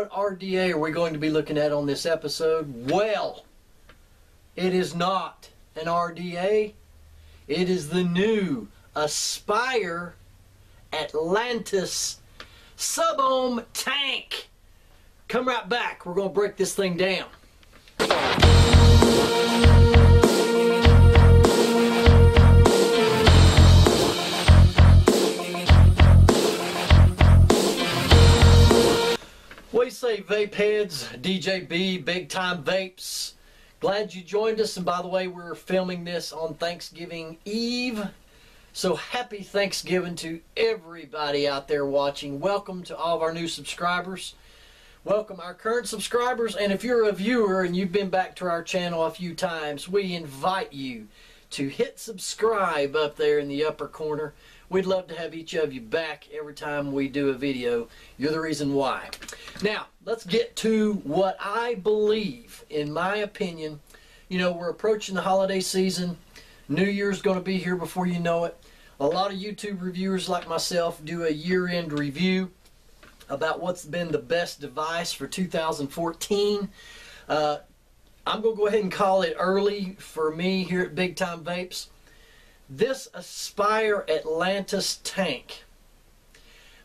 What RDA are we going to be looking at on this episode? Well, it is not an RDA. It is the new Aspire Atlantis sub-ohm tank. Come right back. We're going to break this thing down. What do you say, vape heads, DJB, big time vapes? Glad you joined us. And by the way, we're filming this on Thanksgiving Eve. So happy Thanksgiving to everybody out there watching. Welcome to all of our new subscribers. Welcome our current subscribers. And if you're a viewer and you've been back to our channel a few times, we invite you to hit subscribe up there in the upper corner. We'd love to have each of you back every time we do a video. You're the reason why. Now, let's get to what I believe, in my opinion. You know, we're approaching the holiday season. New Year's going to be here before you know it. A lot of YouTube reviewers like myself do a year-end review about what's been the best device for 2014. I'm going to go ahead and call it early for me here at Big Time Vapes. This Aspire Atlantis tank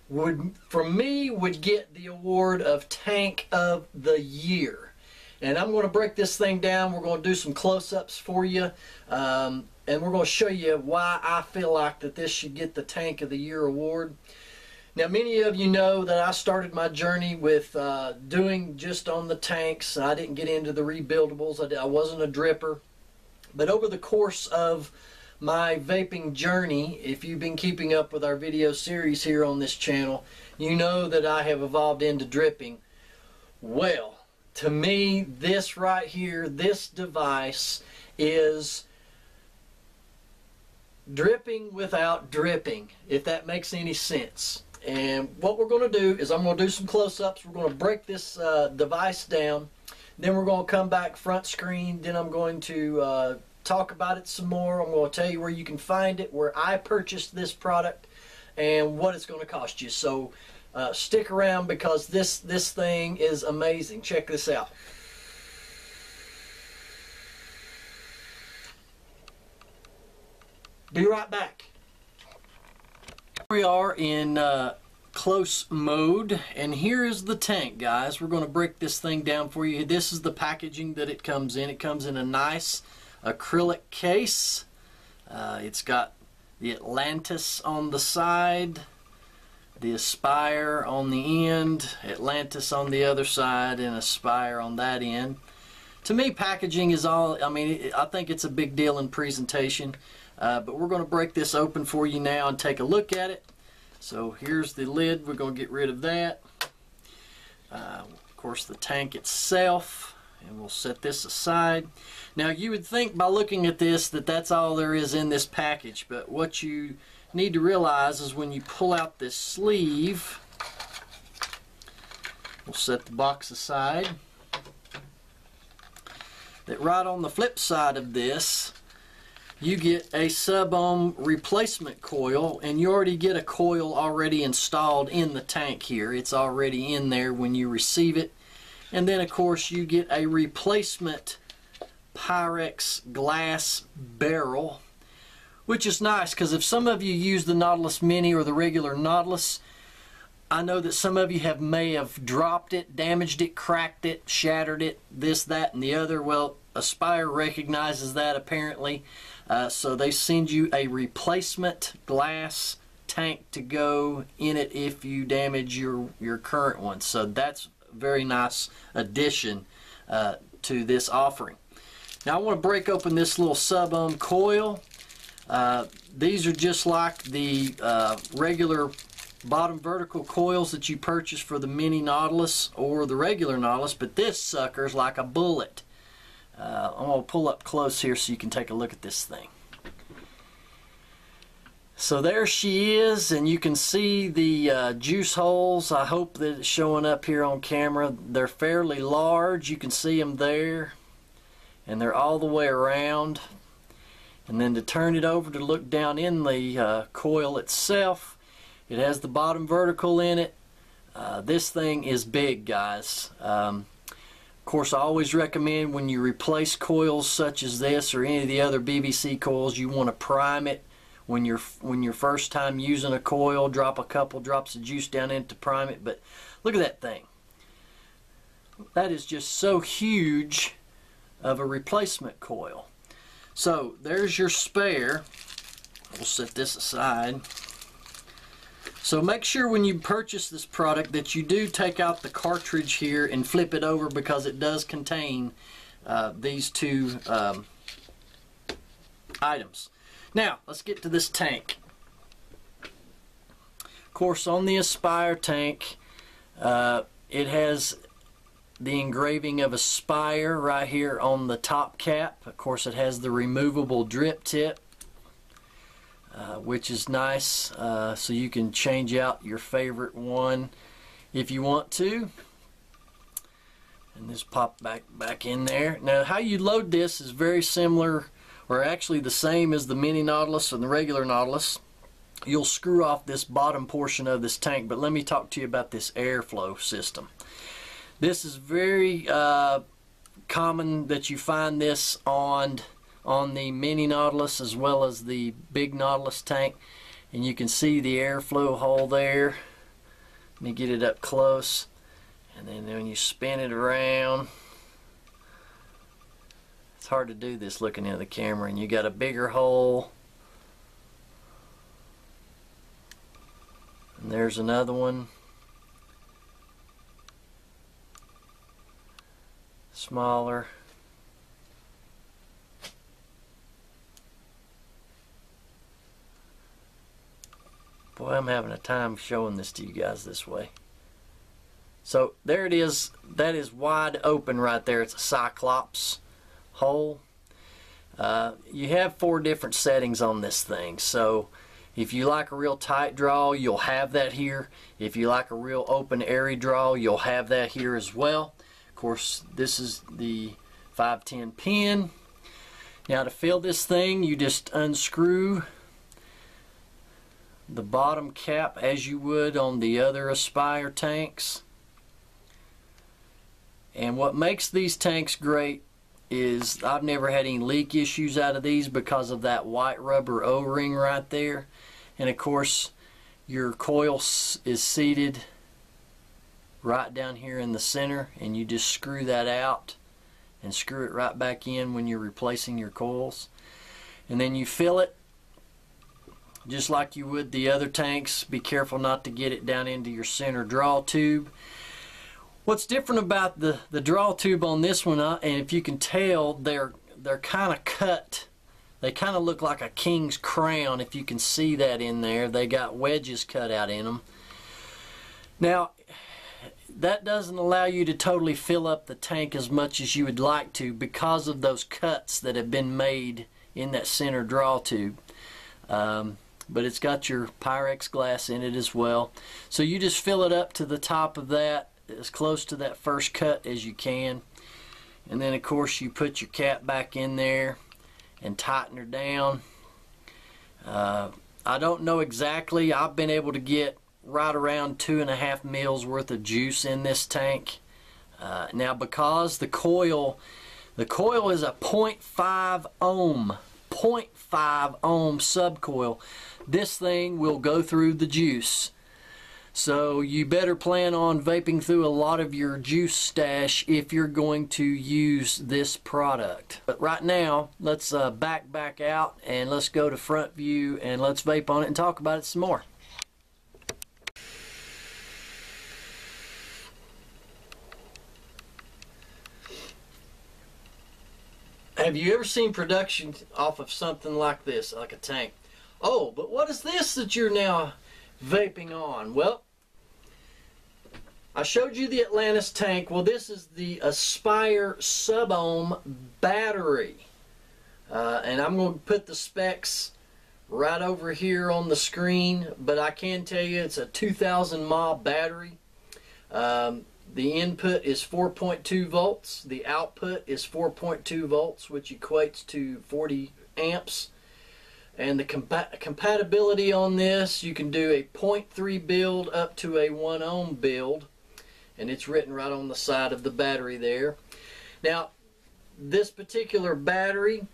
would, for me, would get the award of Tank of the Year. And I'm going to break this thing down. We're going to do some close-ups for you. And we're going to show you why I feel like that this should get the Tank of the Year award. Now, many of you know that I started my journey with doing just on the tanks. I didn't get into the rebuildables. I wasn't a dripper. But over the course of my vaping journey, if you've been keeping up with our video series here on this channel, you know that I have evolved into dripping. Well, to me, this right here, this device is dripping without dripping, if that makes any sense. And what we're going to do is I'm going to do some close-ups. We're going to break this device down. Then we're going to come back front screen. Then I'm going to talk about it some more. I'm going to tell you where you can find it, where I purchased this product, and what it's going to cost you. So stick around, because this thing is amazing. Check this out. Be right back. We are in close mode, and here is the tank, guys. We're going to break this thing down for you. This is the packaging that it comes in. It comes in a nice acrylic case. It's got the Atlantis on the side, the Aspire on the end, Atlantis on the other side, and Aspire on that end. To me, packaging is all, I mean, I think it's a big deal in presentation. But we're going to break this open for you now and take a look at it. So here's the lid. We're going to get rid of that. Of course, the tank itself. And we'll set this aside. Now, you would think by looking at this that that's all there is in this package. But what you need to realize is when you pull out this sleeve, we'll set the box aside, that right on the flip side of this, you get a sub-ohm replacement coil, and you already get a coil already installed in the tank here. It's already in there when you receive it. And then, of course, you get a replacement Pyrex glass barrel, which is nice, because if some of you use the Nautilus Mini or the regular Nautilus, I know that some of you may have dropped it, damaged it, cracked it, shattered it, this, that, and the other. Well, Aspire recognizes that apparently. So they send you a replacement glass tank to go in it if you damage your current one. So that's a very nice addition to this offering. Now I want to break open this little sub-ohm coil. These are just like the regular bottom vertical coils that you purchase for the Mini Nautilus or the regular Nautilus, but this sucker's like a bullet. I'm going to pull up close here so you can take a look at this thing. So there she is, and you can see the juice holes. I hope that it's showing up here on camera. They're fairly large. You can see them there, and they're all the way around. And then to turn it over to look down in the coil itself, it has the bottom vertical in it. This thing is big, guys. Of course, I always recommend when you replace coils such as this or any of the other BBC coils, you want to prime it when you're first time using a coil. Drop a couple drops of juice down in it to prime it. But look at that thing. That is just so huge of a replacement coil. So there's your spare. We'll set this aside. So make sure when you purchase this product that you do take out the cartridge here and flip it over, because it does contain these two items. Now let's get to this tank. Of course, on the Aspire tank, it has the engraving of Aspire right here on the top cap. Of course, it has the removable drip tip, which is nice, so you can change out your favorite one if you want to. And this pop back in there. Now, how you load this is very similar, or actually the same as the mini Nautilus and the regular Nautilus. You'll screw off this bottom portion of this tank, but let me talk to you about this airflow system. This is very common that you find this on the mini Nautilus as well as the big Nautilus tank, and you can see the airflow hole there. Let me get it up close, and then when you spin it around, it's hard to do this looking into the camera, and you got a bigger hole, and there's another one, smaller. Boy, I'm having a time showing this to you guys this way. So there it is. That is wide open right there. It's a Cyclops hole. You have 4 different settings on this thing. So if you like a real tight draw, you'll have that here. If you like a real open, airy draw, you'll have that here as well. Of course, this is the 510 pin. Now to fill this thing, you just unscrew the bottom cap as you would on the other Aspire tanks. And what makes these tanks great is I've never had any leak issues out of these because of that white rubber O-ring right there. And of course, your coil is seated right down here in the center, and you just screw that out and screw it right back in when you're replacing your coils. And then you fill it just like you would the other tanks. Be careful not to get it down into your center draw tube. What's different about the draw tube on this one, and if you can tell, they're kind of cut. They kind of look like a king's crown, if you can see that in there. They got wedges cut out in them. Now, that doesn't allow you to totally fill up the tank as much as you would like to because of those cuts that have been made in that center draw tube. But it's got your Pyrex glass in it as well. So you just fill it up to the top of that, as close to that first cut as you can. And then of course you put your cap back in there and tighten her down. I don't know exactly. I've been able to get right around 2.5 mils worth of juice in this tank. Now because the coil is a 0.5 ohm 0.5 ohm subcoil, this thing will go through the juice. So you better plan on vaping through a lot of your juice stash if you're going to use this product. But right now, let's back out and let's go to front view and let's vape on it and talk about it some more. Have you ever seen production off of something like this, like a tank? Oh, but what is this that you're now vaping on? Well, I showed you the Atlantis tank. Well, this is the Aspire sub-ohm battery. And I'm going to put the specs right over here on the screen, but I can tell you it's a 2,000 mAh battery. The input is 4.2 volts. The output is 4.2 volts, which equates to 40 amps. And the compatibility on this, you can do a 0.3 build up to a 1 ohm build, and it's written right on the side of the battery there. Now, this particular battery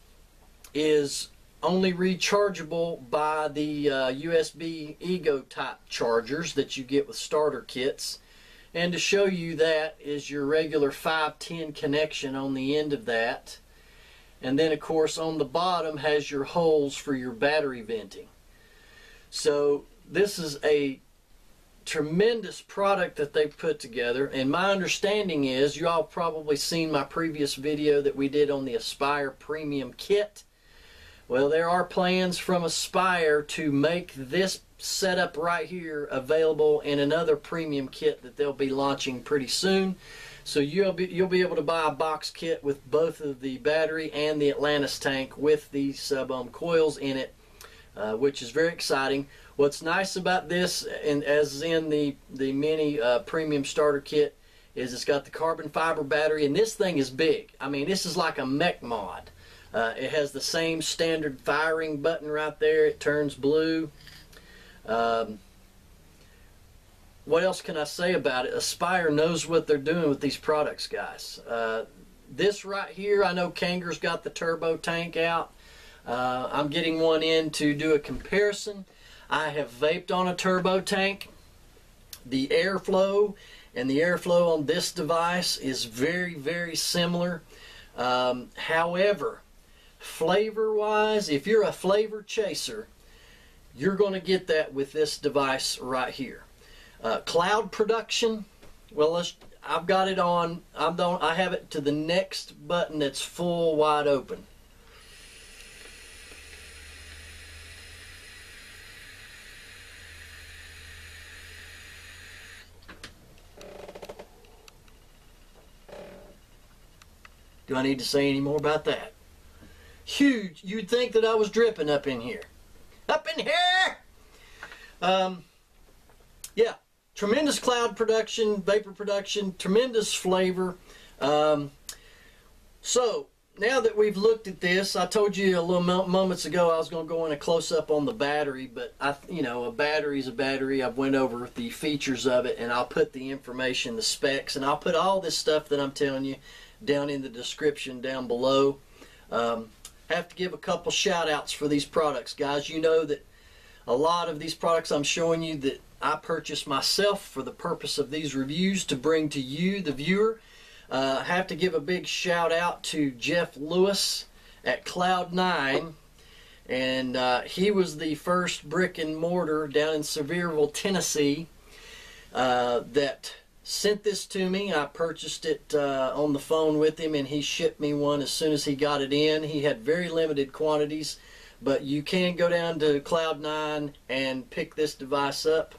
is only rechargeable by the USB Ego type chargers that you get with starter kits. And to show you that is your regular 510 connection on the end of that. And then of course on the bottom has your holes for your battery venting. So this is a tremendous product that they've put together, and my understanding is, you all probably seen my previous video that we did on the Aspire Premium Kit. Well, there are plans from Aspire to make this setup right here available in another premium kit that they'll be launching pretty soon. So you'll be able to buy a box kit with both of the battery and the Atlantis tank with the sub-ohm coils in it, which is very exciting. What's nice about this, and as in the mini premium starter kit, is it's got the carbon fiber battery, and this thing is big. I mean, this is like a Mech mod. It has the same standard firing button right there. It turns blue. What else can I say about it? Aspire knows what they're doing with these products, guys. This right here, I know Kangaroo's got the turbo tank out. I'm getting one in to do a comparison. I have vaped on a turbo tank. The airflow and the airflow on this device is very, very similar. However, flavor-wise, if you're a flavor chaser, you're going to get that with this device right here. Cloud production, well, I've got it on, I have it to the next button that's full wide open. Do I need to say any more about that? Huge. You'd think that I was dripping up in here. Up in here! Yeah. Tremendous cloud production, vapor production, tremendous flavor. So, now that we've looked at this, I told you a little moments ago I was going to go in a close-up on the battery, but a battery's a battery. I've went over the features of it, and I'll put the information, the specs, and I'll put all this stuff that I'm telling you down in the description down below. Have to give a couple shout-outs for these products, guys. You know that a lot of these products I'm showing you that I purchased myself for the purpose of these reviews to bring to you, the viewer. I have to give a big shout out to Jeff Lewis at Cloud9, and he was the first brick and mortar down in Sevierville, Tennessee, that sent this to me. I purchased it on the phone with him, and he shipped me one as soon as he got it in. He had very limited quantities, but you can go down to Cloud9 and pick this device up.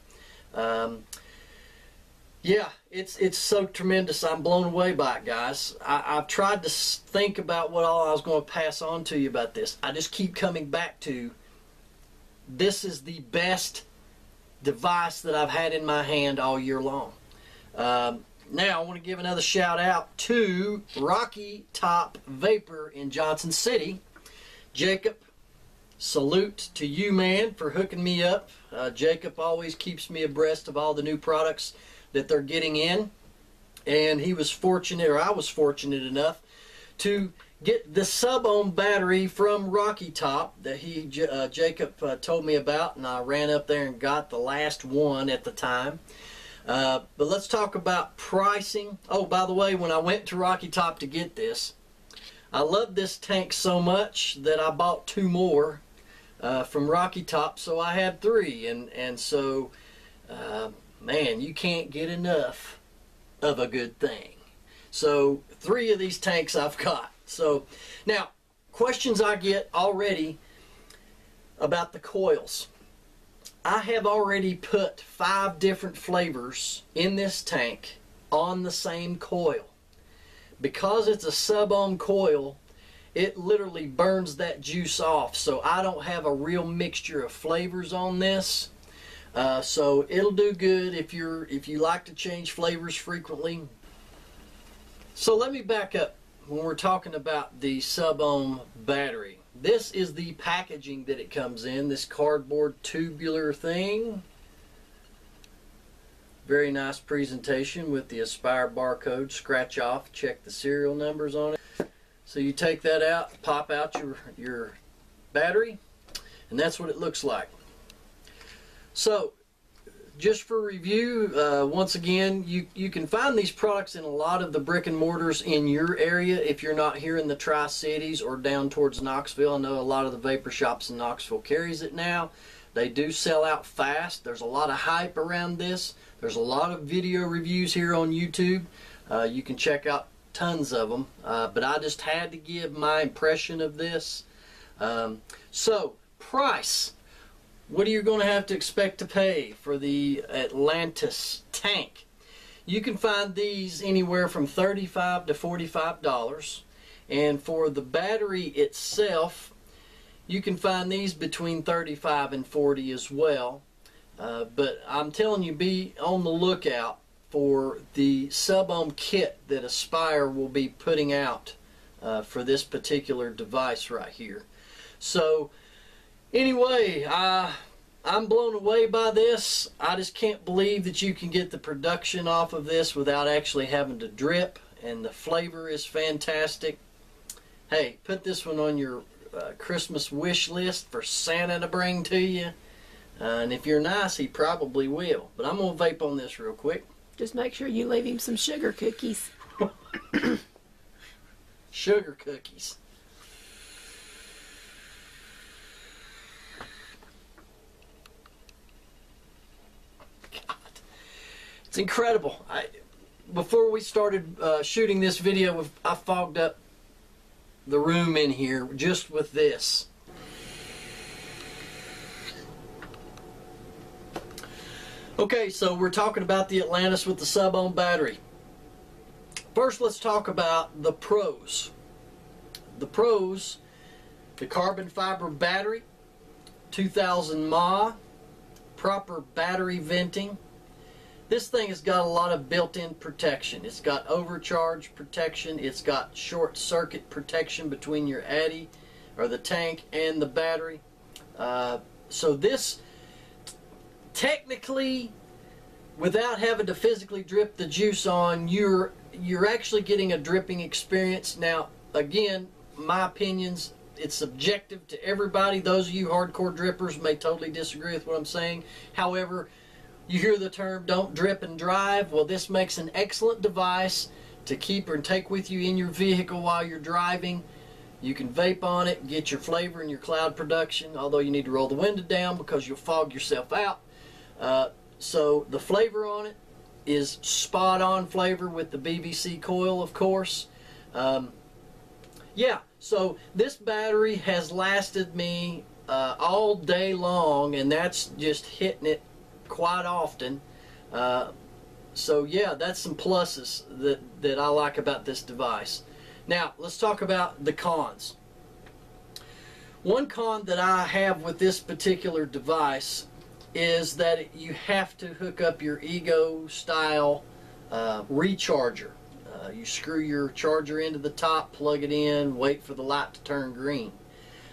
Yeah, it's so tremendous. I'm blown away by it, guys. I've tried to think about what all I was going to pass on to you about this. I just keep coming back to, this is the best device that I've had in my hand all year long. Now I want to give another shout out to Rocky Top Vapor in Johnson City. Jacob, salute to you, man, for hooking me up. Jacob always keeps me abreast of all the new products that they're getting in, and he was fortunate, or I was fortunate enough to get the sub-ohm battery from Rocky Top that Jacob told me about, and I ran up there and got the last one at the time. But let's talk about pricing. Oh, by the way, when I went to Rocky Top to get this, I loved this tank so much that I bought 2 more from Rocky Top, so I had 3, and so man, you can't get enough of a good thing. So 3 of these tanks I've got. So now, questions I get already about the coils. I have already put 5 different flavors in this tank on the same coil. Because it's a sub-ohm coil, it literally burns that juice off, so I don't have a real mixture of flavors on this. So it'll do good if you like to change flavors frequently. So let me back up when we're talking about the sub-ohm battery. This is the packaging that it comes in, this cardboard tubular thing. Very nice presentation with the Aspire barcode. Scratch off, check the serial numbers on it. So you take that out, pop out your battery, and that's what it looks like. So just for review, once again, you can find these products in a lot of the brick and mortars in your area if you're not here in the Tri-Cities or down towards Knoxville. I know a lot of the vapor shops in Knoxville carries it now. They do sell out fast. There's a lot of hype around this. There's a lot of video reviews here on YouTube. You can check out tons of them, but I just had to give my impression of this. So, price. What are you going to have to expect to pay for the Atlantis tank? You can find these anywhere from $35 to $45. And for the battery itself, you can find these between $35 and $40 as well. But I'm telling you, be on the lookout for the sub-ohm kit that Aspire will be putting out for this particular device right here. So anyway, I'm blown away by this. I just can't believe that you can get the production off of this without actually having to drip, and the flavor is fantastic. Hey, put this one on your Christmas wish list for Santa to bring to you. And if you're nice, he probably will. But I'm going to vape on this real quick. Just make sure you leave him some sugar cookies. Sugar cookies. God, it's incredible. Before we started shooting this video, I fogged up the room in here just with this. Okay, so we're talking about the Atlantis with the sub-ohm battery. First, let's talk about the pros. The pros: the carbon fiber battery, 2000 mAh, proper battery venting. This thing has got a lot of built-in protection. It's got overcharge protection. It's got short circuit protection between your addy or the tank and the battery. So this, technically, without having to physically drip the juice on, you're actually getting a dripping experience. Now, again, my opinions, it's subjective to everybody. Those of you hardcore drippers may totally disagree with what I'm saying. However, you hear the term "don't drip and drive." Well, this makes an excellent device to keep and take with you in your vehicle while you're driving. You can vape on it, get your flavor and your cloud production, although you need to roll the window down because you'll fog yourself out. So the flavor on it is spot on flavor with the BBC coil, of course. Yeah, so this battery has lasted me all day long, and that's just hitting it quite often. So yeah, that's some pluses that I like about this device. Now, let's talk about the cons. One con that I have with this particular device is that you have to hook up your Ego style recharger. You screw your charger into the top, plug it in, wait for the light to turn green.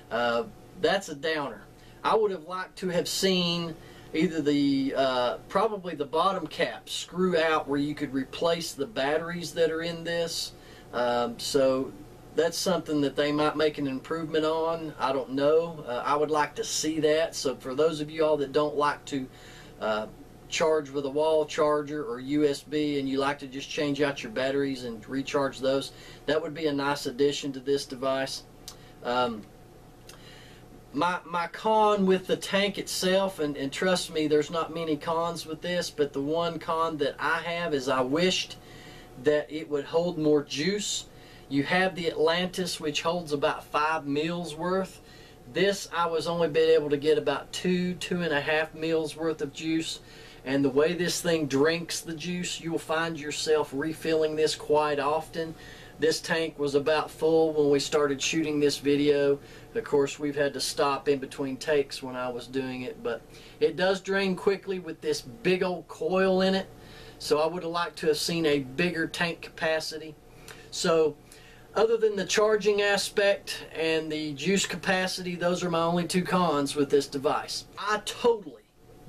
That's a downer. I would have liked to have seen either the probably the bottom cap screw out where you could replace the batteries that are in this. So that's something that they might make an improvement on. I don't know. I would like to see that. So for those of you all that don't like to charge with a wall charger or USB, and you like to just change out your batteries and recharge those, that would be a nice addition to this device. My con with the tank itself, and trust me, there's not many cons with this, but the one con that I have is I wished that it would hold more juice. You have the Atlantis, which holds about 5 mils worth. This, I was only been able to get about 2.5 mils worth of juice. And the way this thing drinks the juice, you will find yourself refilling this quite often. This tank was about full when we started shooting this video. Of course, we've had to stop in between takes when I was doing it, but it does drain quickly with this big old coil in it. So I would have liked to have seen a bigger tank capacity. So Other than the charging aspect and the juice capacity, those are my only two cons with this device. I totally,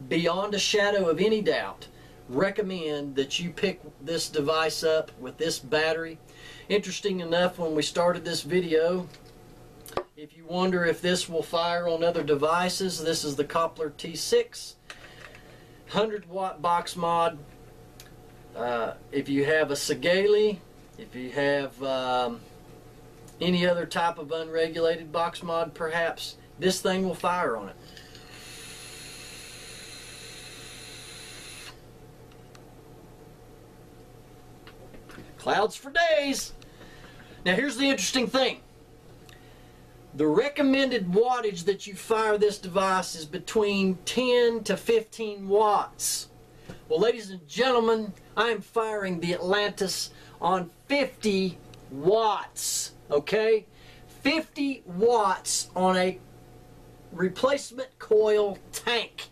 beyond a shadow of any doubt, recommend that you pick this device up with this battery. Interesting enough, when we started this video, if you wonder if this will fire on other devices, this is the Koppler T6 100-watt box mod. If you have a sigeli, if you have any other type of unregulated box mod, perhaps, this thing will fire on it. Clouds for days. Now here's the interesting thing. The recommended wattage that you fire this device is between 10 to 15 watts. Well, ladies and gentlemen, I am firing the Atlantis on 50 watts, okay? 50 watts on a replacement coil tank.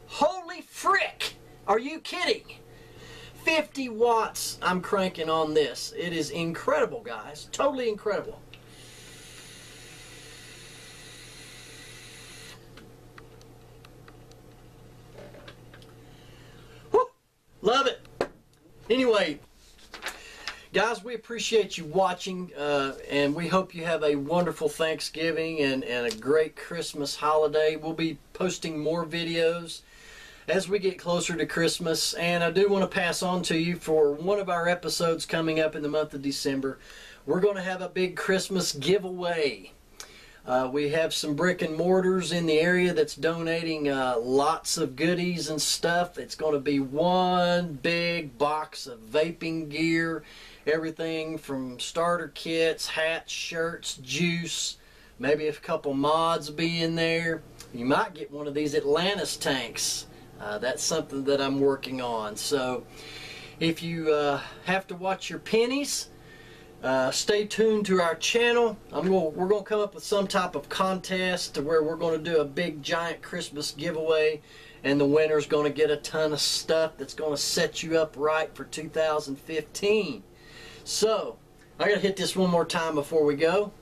Holy frick! Are you kidding? 50 watts I'm cranking on this. It is incredible, guys. Totally incredible. Woo! Love it. Anyway, guys, we appreciate you watching, and we hope you have a wonderful Thanksgiving and a great Christmas holiday. We'll be posting more videos as we get closer to Christmas, and I do want to pass on to you, for one of our episodes coming up in the month of December, we're going to have a big Christmas giveaway. We have some brick and mortars in the area that's donating lots of goodies and stuff. It's going to be one big box of vaping gear, everything from starter kits, hats, shirts, juice, maybe a couple mods be in there. You might get one of these Atlantis tanks. That's something that I'm working on. So if you have to watch your pennies, stay tuned to our channel. We're going to come up with some type of contest to where we're going to do a big giant Christmas giveaway, and the winner's going to get a ton of stuff that's going to set you up right for 2015. So I got to hit this one more time before we go.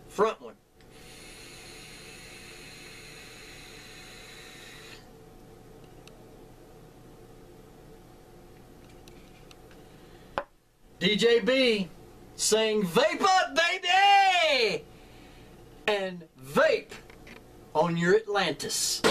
Front one. DJ B saying vape up, baby! And vape on your Atlantis.